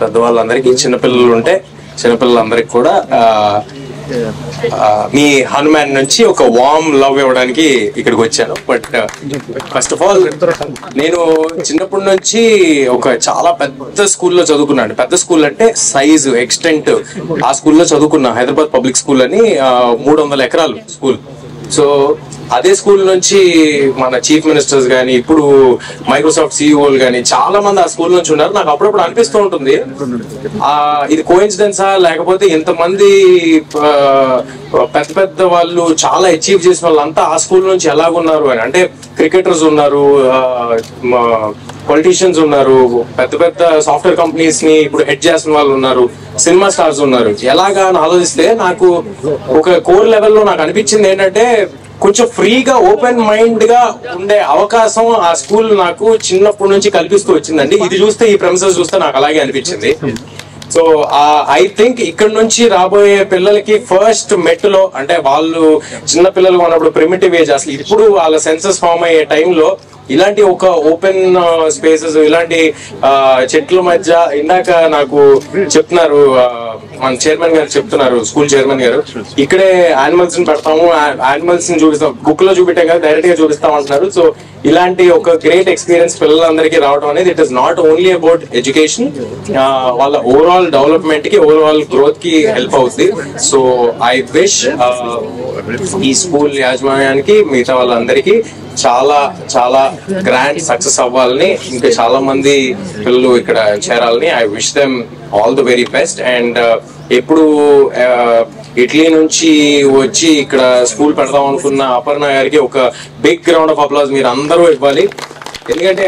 పెద్దవాళ్ళందరికీ, చిన్నపిల్లలు ఉంటే చిన్నపిల్లలందరికీ కూడా మీ హనుమాన్ నుంచి ఒక వార్మ్ లవ్ ఇవ్వడానికి ఇక్కడికి వచ్చాను. బట్ ఫస్ట్ ఆఫ్ ఆల్ నేను చిన్నప్పటి నుంచి ఒక చాలా పెద్ద స్కూల్లో చదువుకున్నాను. పెద్ద స్కూల్ అంటే సైజు ఎక్స్టెంట్ ఆ స్కూల్లో చదువుకున్నా. హైదరాబాద్ పబ్లిక్ స్కూల్ అని 300 ఎకరాలు స్కూల్. సో అదే స్కూల్ నుంచి మన చీఫ్ మినిస్టర్స్ కానీ, ఇప్పుడు మైక్రోసాఫ్ట్ సిఇఓలు కానీ చాలా మంది ఆ స్కూల్ నుంచి ఉన్నారు. నాకు అప్పుడప్పుడు అనిపిస్తూ ఉంటుంది, ఇది కోఇన్సిడెన్సా లేకపోతే ఇంతమంది పెద్ద పెద్ద వాళ్ళు చాలా అచీవ్ చేసిన వాళ్ళంతా ఆ స్కూల్ నుంచి ఎలాగున్నారు అని. అంటే క్రికెటర్స్ ఉన్నారు, పొలిటీషియన్స్ ఉన్నారు, పెద్ద పెద్ద సాఫ్ట్వేర్ కంపెనీస్ ని ఇప్పుడు హెడ్ చేసిన వాళ్ళు ఉన్నారు, సినిమా స్టార్స్ ఉన్నారు. ఎలాగా అని ఆలోచిస్తే నాకు ఒక కోర్ లెవెల్లో నాకు అనిపించింది ఏంటంటే, కొంచెం ఫ్రీగా ఓపెన్ మైండ్ గా ఉండే అవకాశం ఆ స్కూల్ నాకు చిన్నప్పటి నుంచి కల్పిస్తూ వచ్చిందండి. ఇది చూస్తే, ఈ ప్రెమిసెస్ చూస్తే నాకు అలాగే అనిపించింది. సో ఐ థింక్ ఇక్కడ నుంచి రాబోయే పిల్లలకి ఫస్ట్ మెట్టులో, అంటే వాళ్ళు చిన్న పిల్లలు ఉన్నప్పుడు ప్రిమిటివ్ ఏజ్, అసలు ఇప్పుడు వాళ్ళ సెన్సెస్ ఫామ్ అయ్యే టైంలో ఇలాంటి ఒక ఓపెన్ స్పేసెస్, ఇలాంటి చెట్ల మధ్య, ఇందాక నాకు చెప్తున్నారు మన చైర్మన్ గారు చెప్తున్నారు, స్కూల్ చైర్మన్ గారు, ఇక్కడే యానిమల్స్ ని పెడతాము, యానిమల్స్ ని చూపిస్తాం, బుక్ లో చూపించాం కదా డైరెక్ట్ గా చూపిస్తాం అంటున్నారు. సో ఇలాంటి ఒక గ్రేట్ ఎక్స్పీరియన్స్ పిల్లలందరికీ రావడం అనేది, it is not only about education, వాళ్ళ ఓవరాల్ డెవలప్మెంట్ కి, ఓవరాల్ గ్రోత్ కి హెల్ప్ అవుతుంది. సో ఐ విష్ ఈ స్కూల్ యాజమాన్యానికి, మిగతా వాళ్ళందరికీ చాలా చాలా గ్రాండ్ సక్సెస్ అవ్వాలని, ఇంకా చాలా మంది పిల్లలు ఇక్కడ చేరాలని. I wish them all the very best. And ఎప్పుడు ఇటలీ నుంచి వచ్చి ఇక్కడ స్కూల్ పెడదాం అనుకున్న అపర్ణ గారికి ఒక బిగ్ రౌండ్ ఆఫ్ అప్లాజ్ మీరు అందరూ ఇవ్వాలి. ఎందుకంటే